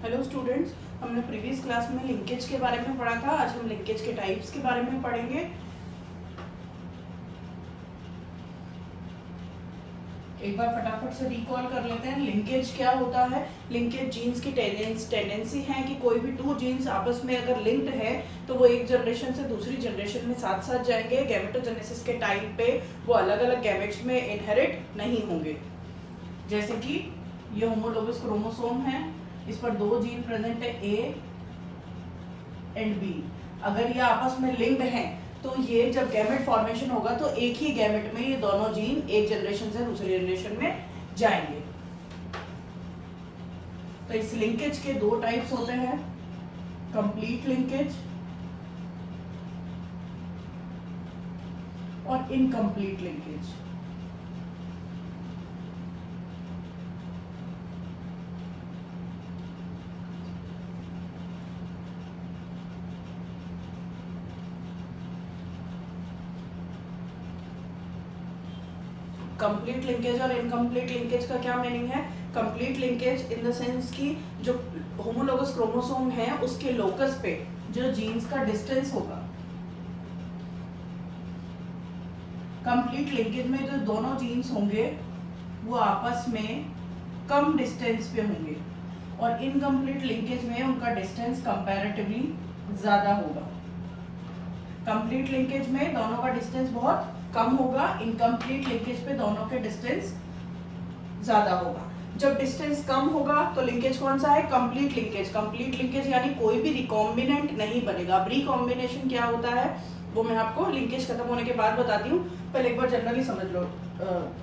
Hello students, हमने previous class में linkage के बारे में पढ़ा था। आज हम लिंकेज के टाइप्स के बारे में पढ़ेंगे। एक बार फटाफट से रिकॉल कर लेते हैं, लिंकेज क्या होता है। लिंकेज जीन्स की टेंडेंसी है कि कोई भी टू जीन्स आपस में अगर लिंक्ड है तो वो एक जनरेशन से दूसरी जनरेशन में साथ साथ जाएंगे। गैमेटोजेनेसिस के टाइम पे वो अलग अलग गैमेट्स में इनहेरिट नहीं होंगे। जैसे कि ये होमोलोगस क्रोमोसोम है, इस पर दो जीन प्रेजेंट है, ए एंड बी। अगर ये आपस में लिंक्ड हैं तो ये जब गैमेट फॉर्मेशन होगा तो एक ही गैमेट में ये दोनों जीन एक जनरेशन से दूसरी जनरेशन में जाएंगे। तो इस लिंकेज के दो टाइप्स होते हैं, कंप्लीट लिंकेज और इनकम्प्लीट लिंकेज। कंप्लीट लिंकेज और इनकम्प्लीट लिंकेज का क्या मीनिंग है? Complete linkage in the sense कि जो होमोलोगस क्रोमोसोम है उसके लोकस पे जो जीन्स का डिस्टेंस होगा। कंप्लीट लिंकेज में जो दोनों जीन्स होंगे वो आपस में कम डिस्टेंस पे होंगे और इनकम्प्लीट लिंकेज में उनका डिस्टेंस कंपैरेटिवली ज्यादा होगा। कंप्लीट लिंकेज में दोनों का डिस्टेंस बहुत कम होगा, इनकम्प्लीट लिंकेज पे दोनों के डिस्टेंस ज्यादा होगा। जब डिस्टेंस कम होगा तो लिंकेज कौन सा है? Complete linkage. कंप्लीट लिंकेज यानी कोई भी रिकॉम्बिनेंट नहीं बनेगा। अब रिकॉम्बिनेशन क्या होता है वो मैं आपको लिंकेज खत्म होने के बाद बताती हूँ, पहले एक बार जनरली समझ लो।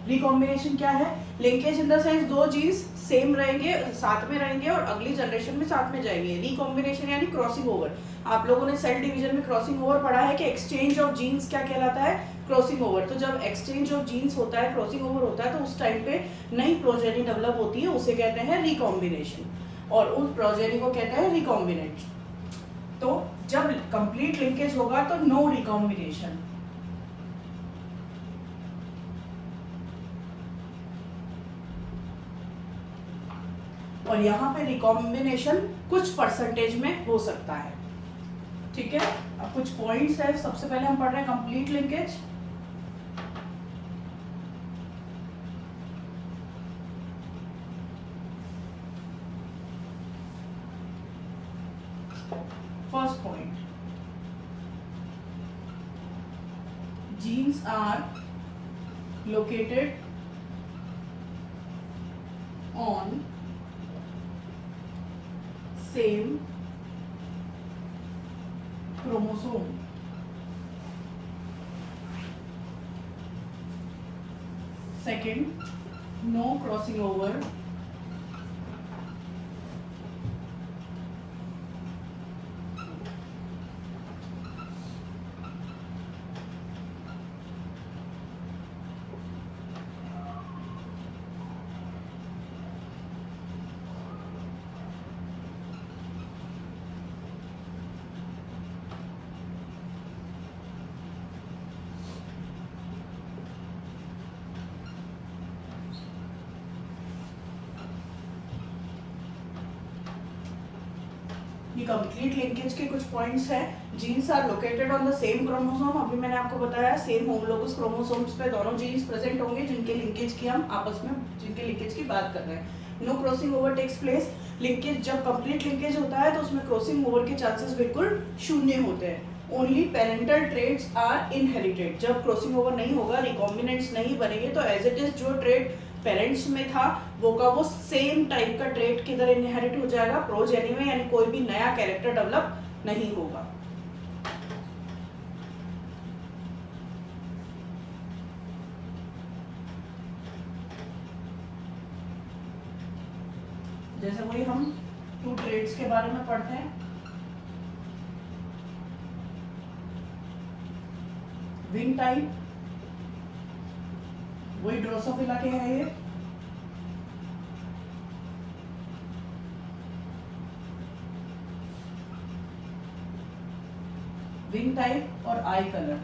रिकॉम्बिनेशन क्या है? लिंकेज इन द सेंस दो जीन्स सेम रहेंगे, साथ में रहेंगे और अगली जनरेशन में साथ में जाएंगे। रिकॉम्बिनेशन यानी क्रॉसिंग ओवर। आप लोगों ने सेल डिवीजन में क्रॉसिंग ओवर पढ़ा है कि एक्सचेंज ऑफ जीन्स क्या कहलाता है? Crossing over. तो जब एक्सचेंज ऑफ जीन्स होता है, क्रॉसिंग ओवर होता है, तो उस टाइम पे नई प्रोजेनी डेवलप होती है, उसे कहते हैं रिकॉम्बिनेशन और उस प्रोजेनी को कहते हैं रिकॉम्बिनेंट। तो जब कंप्लीट लिंकेज होगा तो नो रिकॉम्बिनेशन। और यहाँ पे रिकॉम्बिनेशन कुछ परसेंटेज में हो सकता है। ठीक है, अब कुछ पॉइंट्स है। सबसे पहले हम पढ़ रहे हैं complete linkage. First point, genes are located on same chromosome. Second, no crossing over ये कंप्लीट लिंकेज के कुछ पॉइंट्स हैं। Genes are located on the same chromosome. अभी मैंने आपको बताया सेम होमोलोगस क्रोमोसोम्स पे दोनों जीन्स प्रेजेंट होंगे जिनके लिंकेज की हम आपस में जिनके लिंकेज की बात कर रहे हैं। No crossing over takes place. Linkage जब कंप्लीट लिंकेज होता है तो उसमें क्रॉसिंग ओवर के चांसेस बिल्कुल शून्य होते हैं। Only parental traits are inherited. जब क्रॉसिंग ओवर नहीं होगा, रिकॉम्बिनेंट्स नहीं बनेंगे, तो एज इट इज जो ट्रेट पेरेंट्स में था वो का वो सेम टाइप का ट्रेट किधर इनहेरिट हो जाएगा? प्रोजेनी में, यानी कोई भी नया कैरेक्टर डेवलप नहीं होगा। जैसे वही हम टू ट्रेट्स के बारे में पढ़ते हैं। विंग टाइप, वही ड्रोसोफिला के हैं ये। विंग टाइप और आई कलर।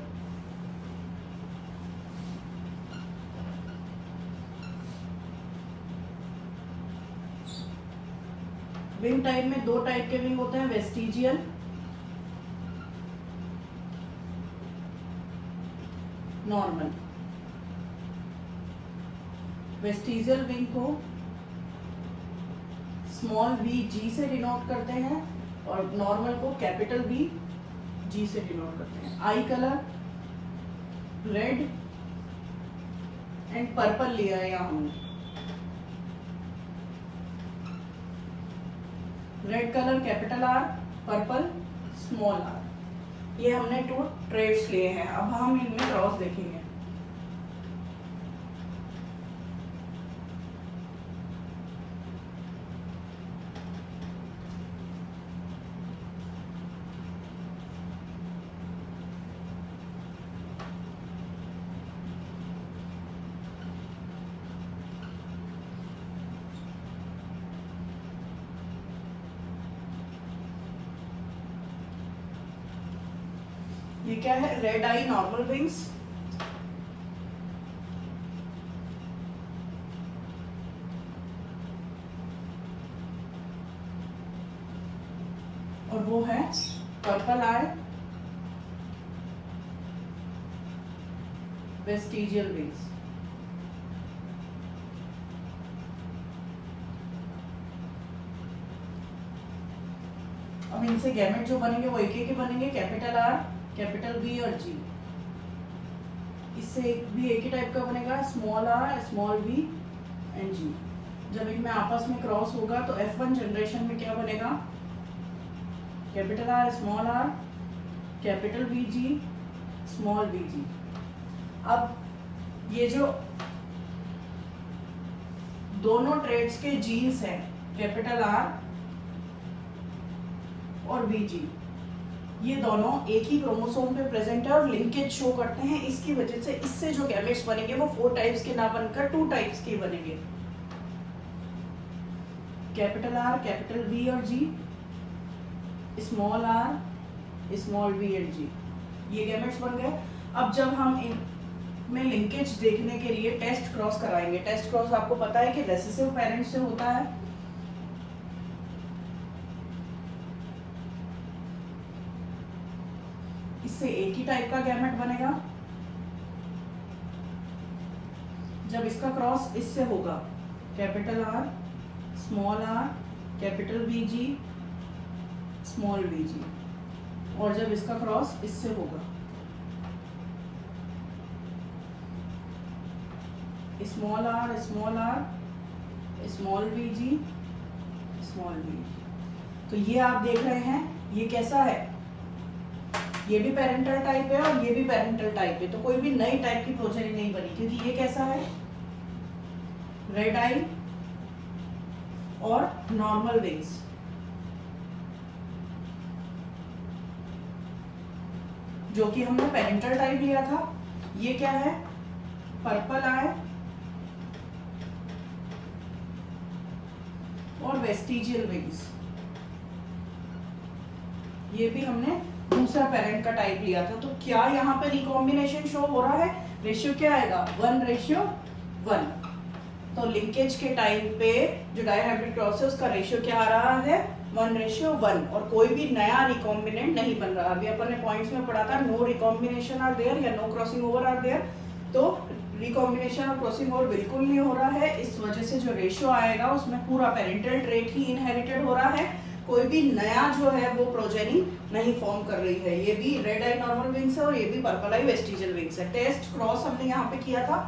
विंग टाइप में दो टाइप के विंग होते हैं, वेस्टिजियल, नॉर्मल। वेस्टिजियल विंग को स्मॉल वी जी से डिनोट करते हैं और नॉर्मल को कैपिटल वी जी से डिनोट करते हैं। Eye colour red and purple लिया है यहाँ हमने। Red colour capital R, purple small R. ये हमने 2 ट्रेड्स लिए हैं। अब हम इनमें क्रॉस देखेंगे। ये क्या है? रेड आई नॉर्मल विंग्स, और वो है पर्पल आई वेस्टिजियल विंग्स। अब इनसे गैमेट जो बनेंगे वो एक एक बनेंगे, कैपिटल आर, कैपिटल वी और जी। इससे एक भी एक ही टाइप का बनेगा, small are, small v and g. जब इनमें आपस में क्रॉस होगा तो F1 जनरेशन में क्या बनेगा? Capital R, small R, capital V G, small V G. अब ये जो दोनों ट्रेड्स के जीन्स हैं, कैपिटल आर और वी जी, ये दोनों एक ही क्रोमोसोम पे प्रेजेंट है और लिंकेज शो करते हैं। इसकी वजह से इससे जो गैमेट्स बनेंगे वो 4 टाइप्स के ना बनकर 2 टाइप्स के बनेंगे, कैपिटल आर, कैपिटल वी और G, small are, small v and g. ये गैमेट्स बन गए। अब जब हम इनमें लिंकेज देखने के लिए टेस्ट क्रॉस कराएंगे। टेस्ट क्रॉस आपको पता है कि रेसेसिव पेरेंट से होता है। इससे एक ही टाइप का गैमेट बनेगा। जब इसका क्रॉस इससे होगा, capital R, small R, capital V G, small V G, और जब इसका क्रॉस इससे होगा, small are, small V G, small V G. तो ये आप देख रहे हैं, ये कैसा है? ये भी पेरेंटल टाइप है और ये भी पेरेंटल टाइप है। तो कोई भी नई टाइप की प्रोजेनी नहीं बनी, क्योंकि ये कैसा है? रेड आई और नॉर्मल विंग्स। जो कि हमने पेरेंटल टाइप लिया था। ये क्या है? पर्पल आई और वेस्टिजियल विंग्स। ये भी हमने दूसरा पेरेंट का टाइप लिया था। तो क्या यहाँ पे रिकॉम्बिनेशन शो हो रहा है? रेशियो क्या आएगा? 1:1। तो लिंकेज के टाइम पे जो डायहाइब्रिड क्रॉस है उसका रेशियो क्या आ रहा है? 1:1, और कोई भी नया रिकॉम्बिनेंट नहीं बन रहा। अभी अपन ने पॉइंट्स में पढ़ा था, नो रिकॉम्बिनेशन आर देयर या no crossing over are there. तो रिकॉम्बिनेशन और क्रॉसिंग ओवर बिल्कुल नहीं हो रहा है। इस वजह से जो रेशियो आएगा उसमें पूरा पेरेंटल ट्रेट ही इनहेरिटेड हो रहा है। कोई भी नया जो है वो प्रोजेनी नहीं फॉर्म कर रही है। ये भी रेड आई नॉर्मल विंग्स है और ये भी पर्पल आई वेस्टिजियल विंग्स है। टेस्ट क्रॉस हमने यहाँ पे किया था।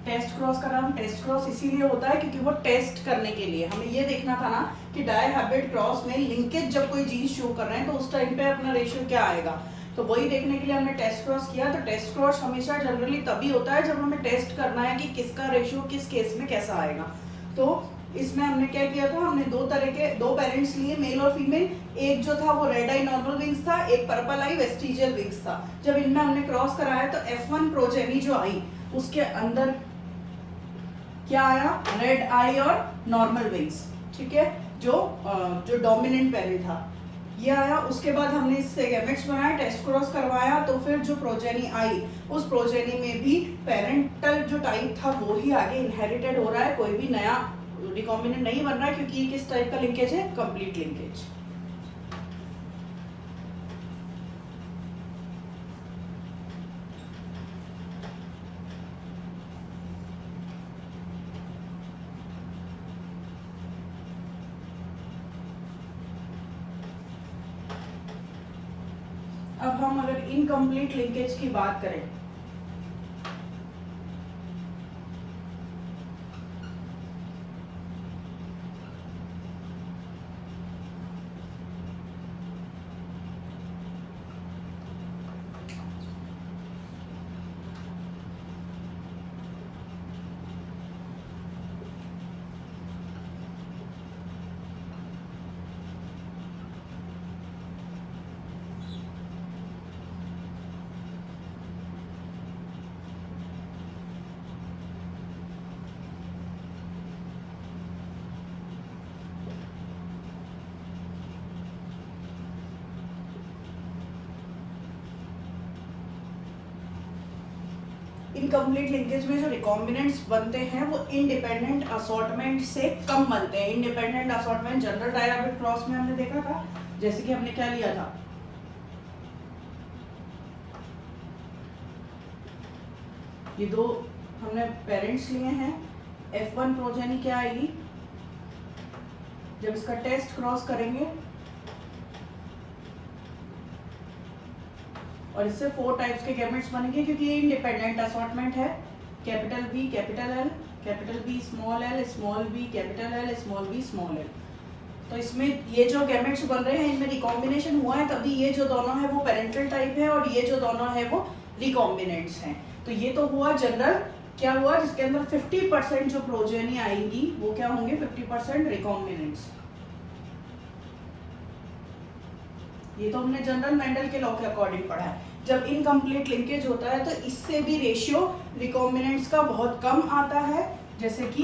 टेस्ट क्रॉस का नाम टेस्ट क्रॉस इसीलिए होता है क्योंकि वो टेस्ट करने के लिए हमें ये देखना था ना कि डायहाइब्रिड क्रॉस में लिंकेज जब कोई जीन शो कर रहे हैं तो उस टाइम पे अपना रेशियो क्या आएगा। तो वही देखने के लिए हमने टेस्ट क्रॉस किया। तो टेस्ट क्रॉस हमेशा जनरली तभी होता है जब हमें टेस्ट करना है कि किसका रेशियो किस केस में कैसा आएगा। तो इसमें हमने क्या किया था? हमने दो पेरेंट्स लिए, मेल और फीमेल। एक जो था वो रेड आई नॉर्मल विंग्स था, एक पर्पल आई वेस्टिजियल विंग्स था। जब इनमें हमने क्रॉस कराया तो F1 प्रोजेनी जो आई उसके अंदर क्या आया? रेड आई और नॉर्मल विंग्स। ठीक है, जो डोमिनेंट पेरेंट था। ये आया, उसके बाद हमने इससे गैमेट्स बनाए, टेस्ट क्रॉस करवाया, तो फिर जो प्रोजेनी आई उस प्रोजेनी में भी पेरेंटल जो टाइप था वो ही आगे इनहेरिटेड हो रहा है, कोई भी नया रिकॉम्बिनेंट नहीं बन रहा है, क्योंकि ये किस टाइप का लिंकेज है, कंप्लीट लिंकेज। अब हम अगर इनकम्प्लीट लिंकेज की बात करें, इनकम्प्लीट लिंकेज में जो रिकॉम्बिनेंट्स बनते हैं वो इंडिपेंडेंट असॉर्टमेंट से कम बनते हैं। इंडिपेंडेंट असॉर्टमेंट जनरल डायराबिट क्रॉस में हमने देखा था, जैसे कि हमने क्या लिया था, ये दो हमने पेरेंट्स लिए हैं, F1 प्रोजेनी क्या आएगी, जब इसका टेस्ट क्रॉस करेंगे और इससे 4 टाइप्स के गैमेट्स बनेंगे, क्योंकि ये इंडिपेंडेंट असॉर्टमेंट है। Capital B capital L, capital B small L, small B capital L, small B small L. तो इसमें ये जो गैमेट्स बन रहे हैं इनमें रिकॉम्बिनेशन हुआ है, तभी ये जो दोनों है वो पेरेंटल टाइप है और ये जो दोनों है वो रिकॉम्बिनेंट्स हैं। तो ये तो हुआ जनरल, क्या हुआ, जिसके अंदर 50% जो प्रोजेनी आएंगी वो क्या होंगे, 50% रिकॉम्बिनेंट्स। ये तो हमने जनरल मेंडल के लॉ के अकॉर्डिंग पढ़ा है। जब इनकम्प्लीट लिंकेज होता है तो इससे भी रेशियो रिकॉम्बिनेंट्स का बहुत कम आता है, जैसे कि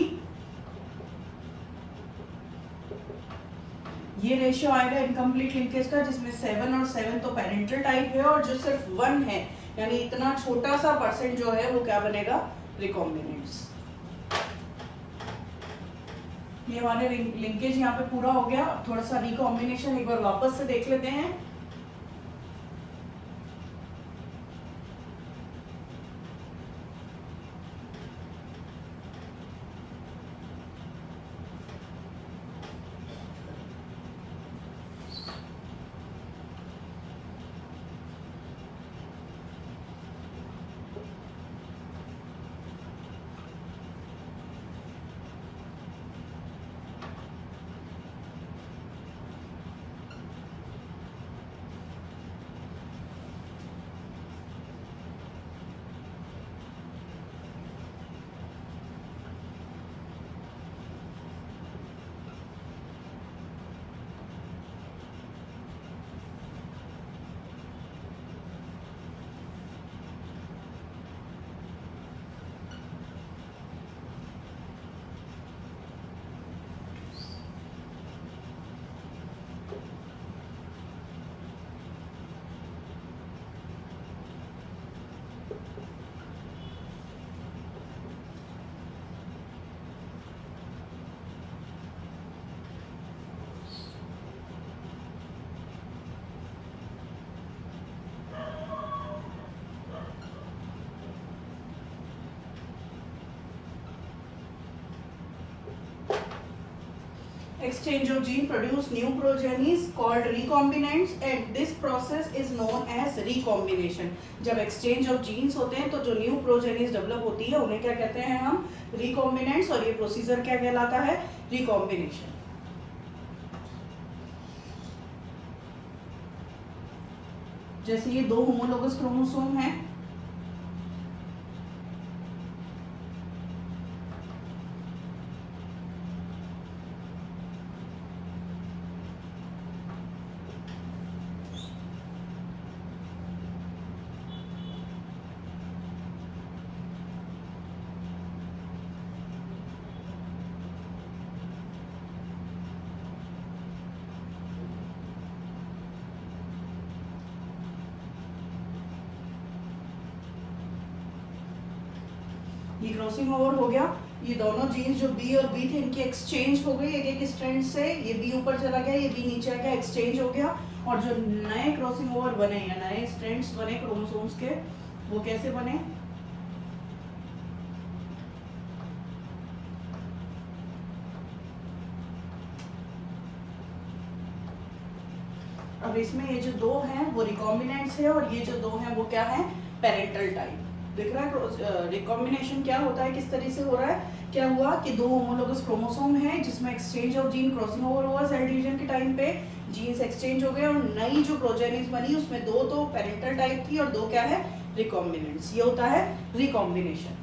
ये रेशियो आएगा इनकम्प्लीट लिंकेज का, जिसमें 7 और 7 तो पेरेंटल टाइप है, और जो सिर्फ 1 है यानी इतना छोटा सा परसेंट जो है वो क्या बनेगा, रिकॉम्बिनेंट्स। ये हमारे लिंकेज यहाँ पे पूरा हो गया। थोड़ा सा रिकॉम्बिनेशन एक बार वापस से देख लेते हैं। Exchange of gene produce new progenies called recombinants and this process is known as recombination. जब exchange of genes होते हैं तो जो new progenies develop होती है उन्हें क्या कहते हैं हम, recombinants, और ये procedure क्या कहलाता है, recombination। जैसे ये 2 होमोलोगस क्रोमोसोम हैं, ये क्रॉसिंग ओवर हो गया, ये दोनों जीन्स जो बी और बी थे इनकी एक्सचेंज हो गई एक एक स्ट्रैंड से, ये बी ऊपर चला गया, ये बी नीचे आ गया, एक्सचेंज हो गया। और जो नए क्रॉसिंग ओवर बने या नए स्ट्रैंड्स बने क्रोमोसोम्स के, वो कैसे बने? अब इसमें ये जो दो हैं वो रिकॉम्बिनेंट्स है और ये जो दो हैं वो क्या है? Parental type. दिख रहा है रिकॉम्बिनेशन क्या होता है, किस तरह से हो रहा है? क्या हुआ कि दो होमोलोगस क्रोमोसोम है जिसमें exchange of gene crossing over हुआ सेल डिवीजन के टाइम पे, जीन्स एक्सचेंज हो गए और नई जो प्रोजेनिस बनी उसमें दो तो पेरेंटल टाइप थी और दो क्या है? रिकॉम्बिनेंट्स। ये होता है रिकॉम्बिनेशन।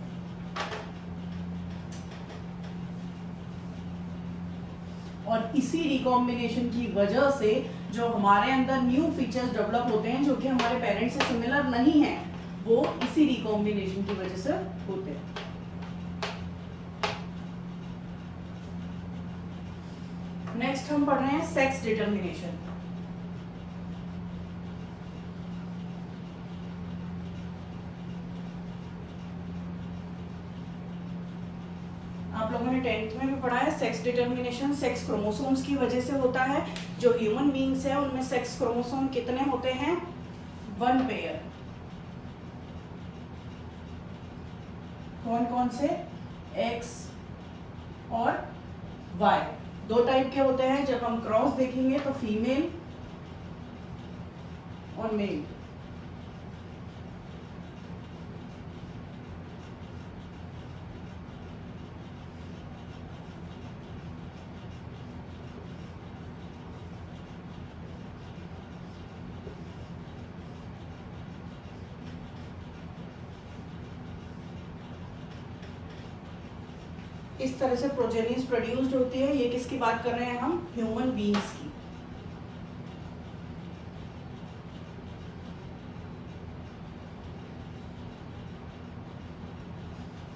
और इसी रिकॉम्बिनेशन की वजह से जो हमारे अंदर न्यू फीचर्स डेवलप होते हैं जो कि हमारे पेरेंट्स से सिमिलर नहीं है, वो इसी रिकॉम्बिनेशन की वजह से होते हैं। नेक्स्ट हम पढ़ रहे हैं सेक्स डिटर्मिनेशन। आप लोगों ने 10th में भी पढ़ा है सेक्स डिटर्मिनेशन सेक्स क्रोमोसोम्स की वजह से होता है। जो ह्यूमन बीइंग्स है उनमें सेक्स क्रोमोसोम कितने होते हैं? 1 पेयर। कौन कौन से? X और Y। दो टाइप के होते हैं। जब हम क्रॉस देखेंगे तो फीमेल और मेल। इस तरह से प्रोजेनिस प्रोड्यूस्ड होती है। ये किसकी बात कर रहे हैं हम? ह्यूमन बीइंग्स की।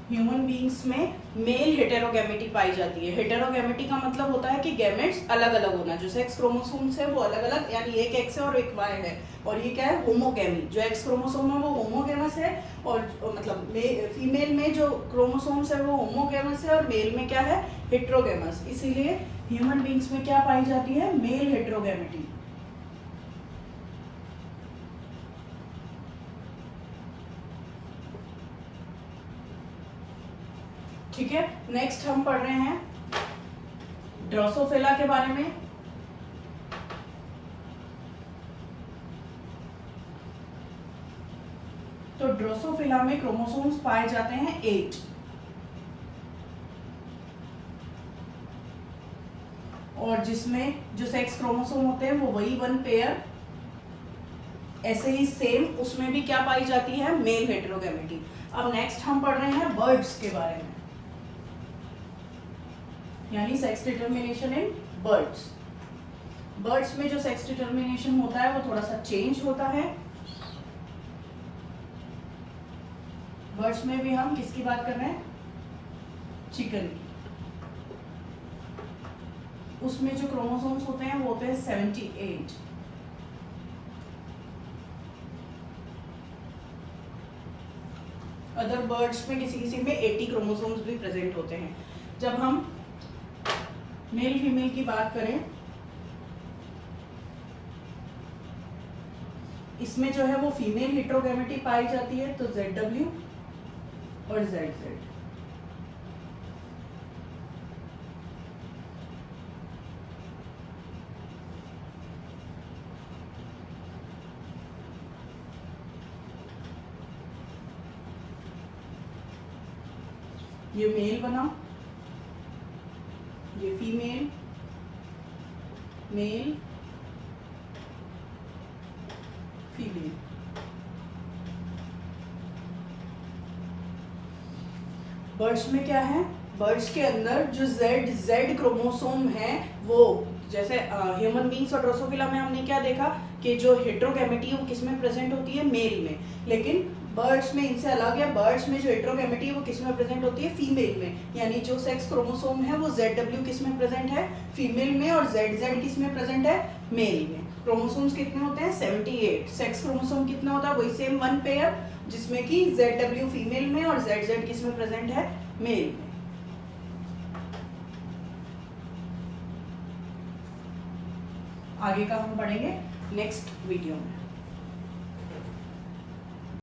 ह्यूमन बीइंग्स में मेल हेटेरोगैमेटी पाई जाती है। हेटेरोगैमेटी का मतलब होता है कि गैमेट्स अलग अलग होना। जो सेक्स क्रोमोसोम्स है वो अलग अलग, यानी एक एक्स है और एक वाई है। और ये क्या है? होमोगैमी। जो एक्स क्रोमोसोम है वो होमोगैमस है और मतलब फीमेल में जो क्रोमोसोम्स है वो होमोगैमस है और मेल में क्या है? हेटेरोगैमस। इसीलिए ह्यूमन बीइंग्स में क्या पाई जाती है? Mail heterogamety. ठीक है। नेक्स्ट हम पढ़ रहे हैं ड्रोसोफिला के बारे में। तो ड्रोसोफिला में क्रोमोसोम्स पाए जाते हैं 8। और जिसमें जो सेक्स क्रोमोसोम होते हैं वो वही 1 पेयर। ऐसे ही सेम उसमें भी क्या पाई जाती है? Mail heterogamety. अब नेक्स्ट हम पढ़ रहे हैं बर्ड्स के बारे में, यानी sex determination in birds. Birds में जो सेक्स डिटर्मिनेशन होता है वो थोड़ा सा चेंज होता है। बर्ड्स में भी हम किसकी बात कर रहे हैं? चिकन की। उसमें जो क्रोमोसोम्स होते हैं वो होते हैं 78। अदर बर्ड्स में किसी किसी में 80 क्रोमोसोम्स भी प्रेजेंट होते हैं। जब हम मेल फीमेल की बात करें, इसमें जो है वो फीमेल हेटेरोगैमेटी पाई जाती है, तो ZW और ZZ। ये मेल बना, ये फीमेल, मेल, फीमेल। बर्ड्स में क्या है? बर्ड्स के अंदर जो Z क्रोमोसोम है वो, जैसे ह्यूमन बीइंग्स और ड्रोसोफिला में हमने क्या देखा कि जो हेटेरोगैमेटी है वो किसमें प्रेजेंट होती है? मेल में। लेकिन बर्ड्स में इनसे अलग है। बर्ड्स में जो हेटेरोगैमेटी है वो किसमें प्रेजेंट होती है? फीमेल में। यानी जो सेक्स क्रोमोसोम है वो ZW किसमें प्रेजेंट है? फीमेल में। और ZZ किसमें प्रेजेंट है? मेल में। क्रोमोसोम्स कितने होते हैं? 78। सेक्स क्रोमोसोम कितना होता है? वही सेम 1 पेयर। जिसमें कि ZW फीमेल में और ZZ किसमें प्रेजेंट है, मेल में। आगे का हम पढ़ेंगे नेक्स्ट वीडियो में।